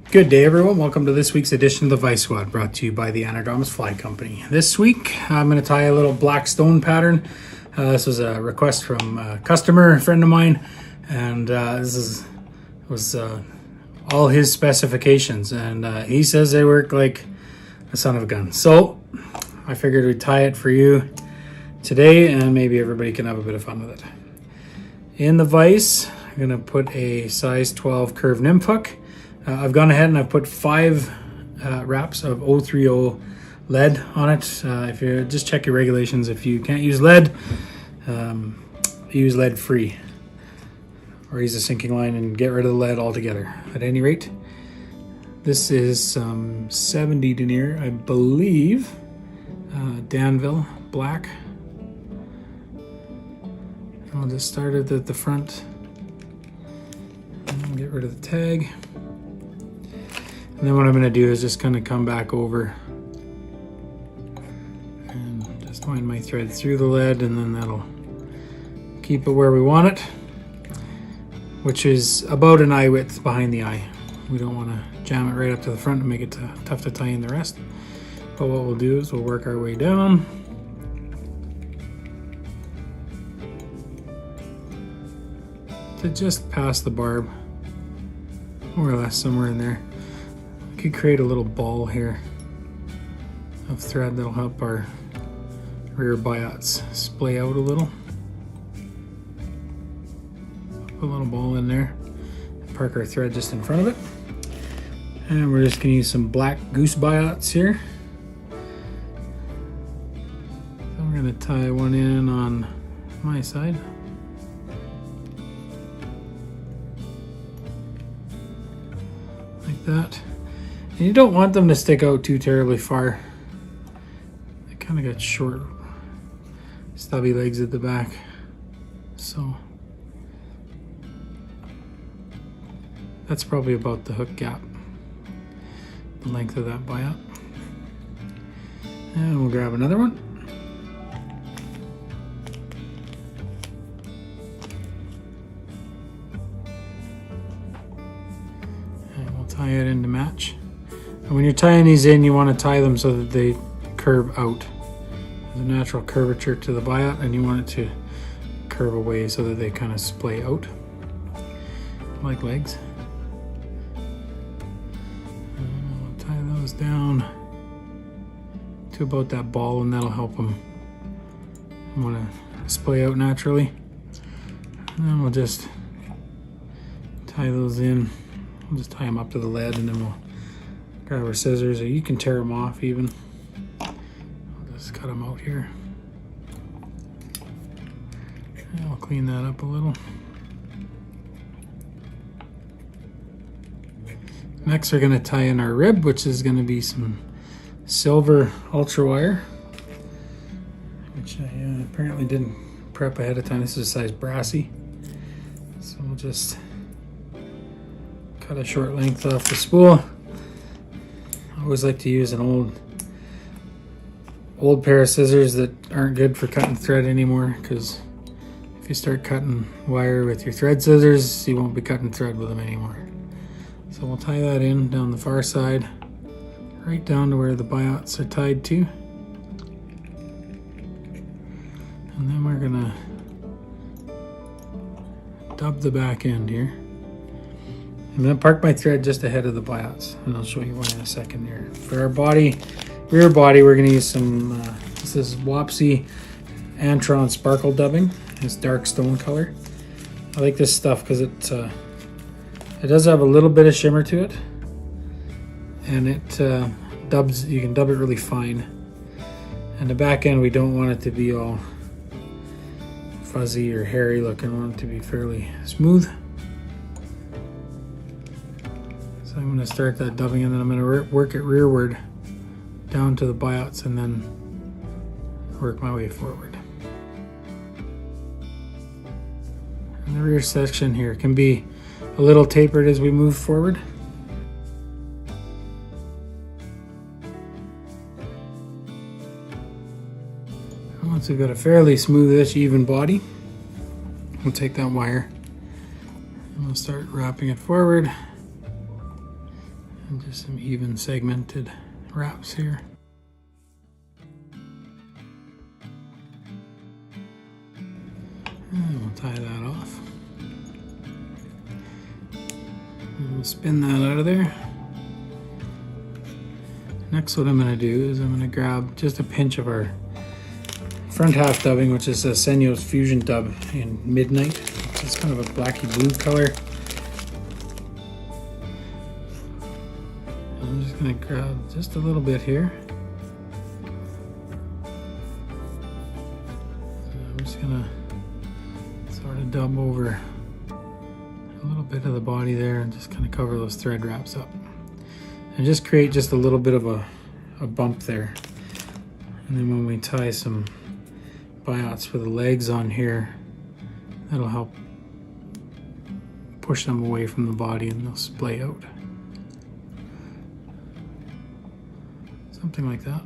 Good day, everyone. Welcome to this week's edition of the Vise Squad, brought to you by the Antron Fly Company. This week, I'm going to tie a little black stone pattern. This was a request from a customer, a friend of mine, and was all his specifications. And he says they work like a son of a gun. So I figured we'd tie it for you today, and maybe everybody can have a bit of fun with it. In the vise, I'm going to put a size 12 curved nymph hook. I've gone ahead and I've put 5 wraps of 030 lead on it. If you just check your regulations, if you can't use lead, use lead free, or use a sinking line and get rid of the lead altogether. At any rate, this is some 70 denier, I believe, Danville black. I'll just start it at the front and get rid of the tag. And then what I'm going to do is just kind of come back over and just wind my thread through the lead, and then that'll keep it where we want it, which is about an eye width behind the eye. We don't want to jam it right up to the front and make it tough to tie in the rest. But what we'll do is we'll work our way down. To just past the barb, more or less somewhere in there. Could create a little ball here of thread that'll help our rear biots splay out a little. Put a little ball in there, park our thread just in front of it, and we're just going to use some black goose biots here. So we're going to tie one in on my side. Like that. And you don't want them to stick out too terribly far. They kind of got short, stubby legs at the back. So that's probably about the hook gap, the length of that biot. And we'll grab another one. And we'll tie it in to match. And when you're tying these in, you want to tie them so that they curve out. There's a natural curvature to the biot, and you want it to curve away so that they kind of splay out like legs. And we'll tie those down to about that ball, and that'll help them want to splay out naturally. And then we'll just tie those in. We'll just tie them up to the lead, and then we'll grab our scissors, or you can tear them off even. I'll just cut them out here. And I'll clean that up a little. Next we're going to tie in our rib, which is going to be some silver ultra wire, which I apparently didn't prep ahead of time. This is a size brassie. So we'll just cut a short length off the spool. I always like to use an old pair of scissors that aren't good for cutting thread anymore, because if you start cutting wire with your thread scissors, you won't be cutting thread with them anymore. So we'll tie that in down the far side, right down to where the biots are tied to. And then we're gonna dub the back end here. I'm going to park my thread just ahead of the biots, and I'll show you why in a second here. For our rear body, we're going to use some, this is Wapsi Antron sparkle dubbing. It's dark stone color. I like this stuff because it does have a little bit of shimmer to it, and it dubs. You can dub it really fine. And the back end, we don't want it to be all fuzzy or hairy looking. We want it to be fairly smooth. I'm going to start that dubbing, and then I'm going to work it rearward down to the biots, and then work my way forward. And the rear section here can be a little tapered as we move forward. And once we've got a fairly smoothish, even body, we'll take that wire and we'll start wrapping it forward. And just some even segmented wraps here. And we'll tie that off. And we'll spin that out of there. Next, what I'm going to do is I'm going to grab just a pinch of our front half dubbing, which is a Senyo's Fusion dub in Midnight. It's kind of a blacky blue color. I'm just going to grab just a little bit here. I'm just going to sort of dub over a little bit of the body there and just kind of cover those thread wraps up. And just create just a little bit of a bump there. And then when we tie some biots for the legs on here, that'll help push them away from the body and they'll splay out. Something like that.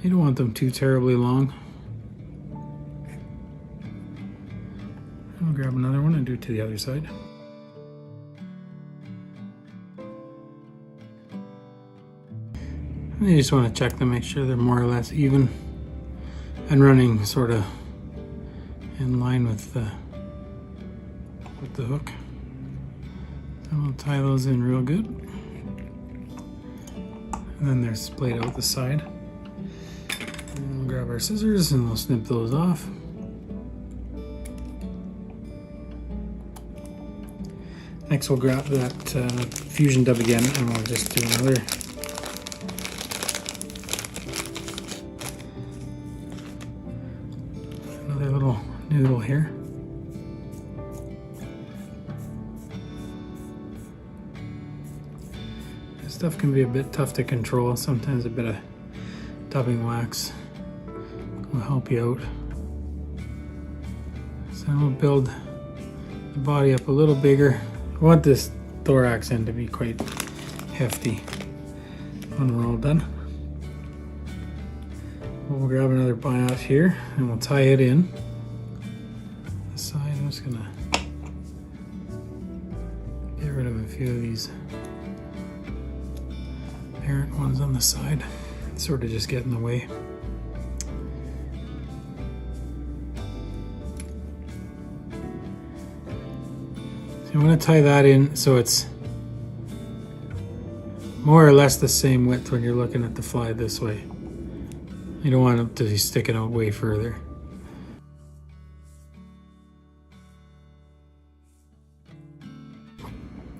You don't want them too terribly long. I'll grab another one and do it to the other side. And you just want to check them, make sure they're more or less even and running sort of in line with the hook. And we'll tie those in real good. And then they're splayed out the side. And we'll grab our scissors and we'll snip those off. Next we'll grab that fusion dub again and we'll just do another little noodle here. This stuff can be a bit tough to control. Sometimes a bit of dubbing wax will help you out. So we'll build the body up a little bigger. I want this thorax end to be quite hefty when we're all done. We'll grab another biot here and we'll tie it in. The side, I'm just gonna get rid of a few of these parent ones on the side. Sort of just get in the way. So I'm gonna tie that in so it's more or less the same width when you're looking at the fly this way. You don't want it to be sticking out way further.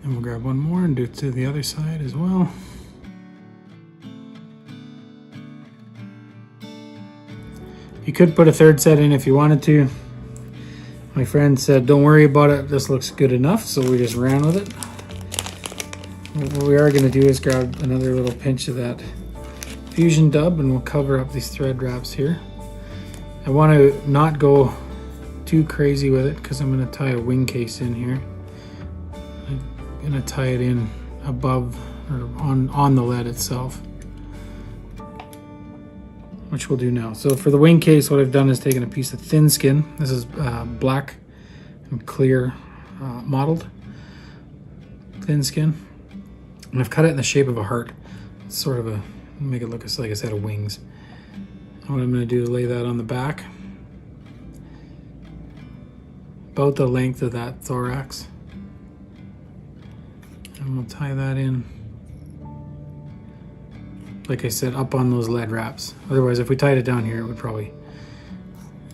And we'll grab one more and do it to the other side as well. You could put a third set in if you wanted to. My friend said, don't worry about it, this looks good enough, so we just ran with it. What we are gonna do is grab another little pinch of that fusion dub and we'll cover up these thread wraps here. I want to not go too crazy with it because I'm going to tie a wing case in here. I'm going to tie it in above or on the lead itself, which we'll do now. So for the wing case, what I've done is taken a piece of thin skin. This is black and clear mottled thin skin, and I've cut it in the shape of a heart. It's sort of a make it look like a set of wings. And what I'm going to do is lay that on the back, about the length of that thorax, and we'll tie that in, like I said, up on those lead wraps. Otherwise, if we tied it down here, it would probably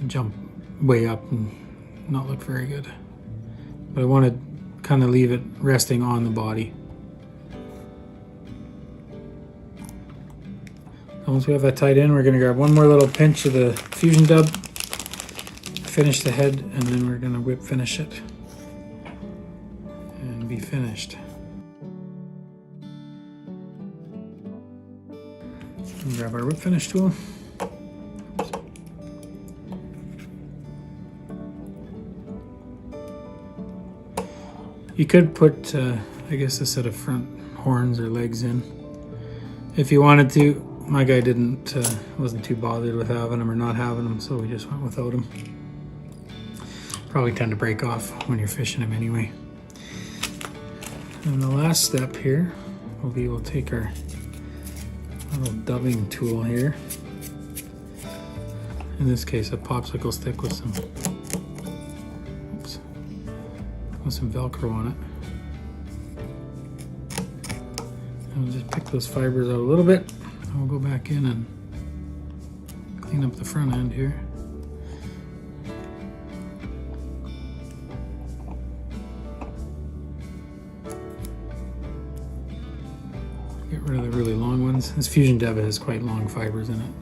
jump way up and not look very good. But I want to kind of leave it resting on the body. Once we have that tied in, we're going to grab one more little pinch of the fusion dub, finish the head, and then we're going to whip finish it and be finished. And grab our whip finish tool. You could put, I guess, a set of front horns or legs in if you wanted to. My guy wasn't too bothered with having them or not having them, so we just went without them. Probably tend to break off when you're fishing them anyway. And the last step here will be we'll take our little dubbing tool here. In this case, a popsicle stick with some, oops, with some Velcro on it. And we'll just pick those fibers out a little bit. And we'll go back in and clean up the front end here. Get rid of the really long ones. This Fusion Debit has quite long fibers in it.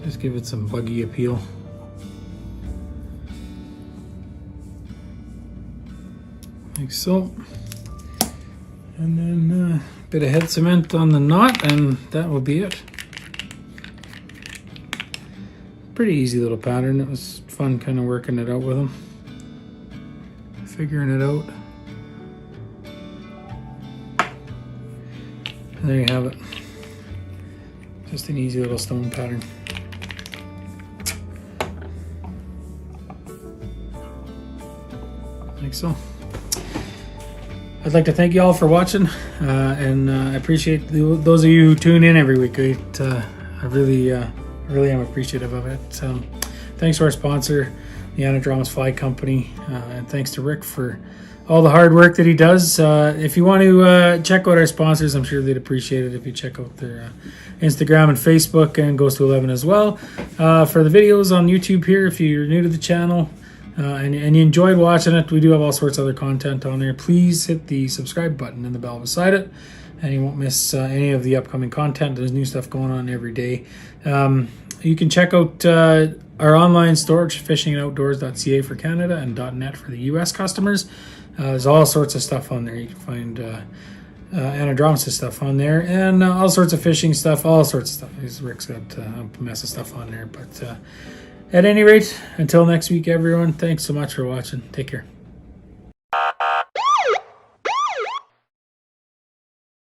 Just give it some buggy appeal. Like so. And then a bit of head cement on the knot, and that will be it. Pretty easy little pattern. It was fun kind of working it out with them. Figuring it out. And there you have it. Just an easy little stone pattern. Like so. I'd like to thank you all for watching, and I appreciate those of you who tune in every week. I really am appreciative of it. Thanks to our sponsor, the Anadramas Fly Company, and thanks to Rick for all the hard work that he does. If you want to check out our sponsors, I'm sure they'd appreciate it if you check out their Instagram and Facebook, and Goes to 11 as well. For the videos on YouTube here, if you're new to the channel, and you enjoyed watching it, we do have all sorts of other content on there. Please hit the subscribe button and the bell beside it, and you won't miss any of the upcoming content. There's new stuff going on every day. You can check out our online storage, fishingandoutdoors.ca for Canada and .net for the US customers. There's all sorts of stuff on there. You can find Anadramas stuff on there, and all sorts of fishing stuff, all sorts of stuff. Rick's got a mess of stuff on there, but at any rate, until next week, everyone, thanks so much for watching. Take care.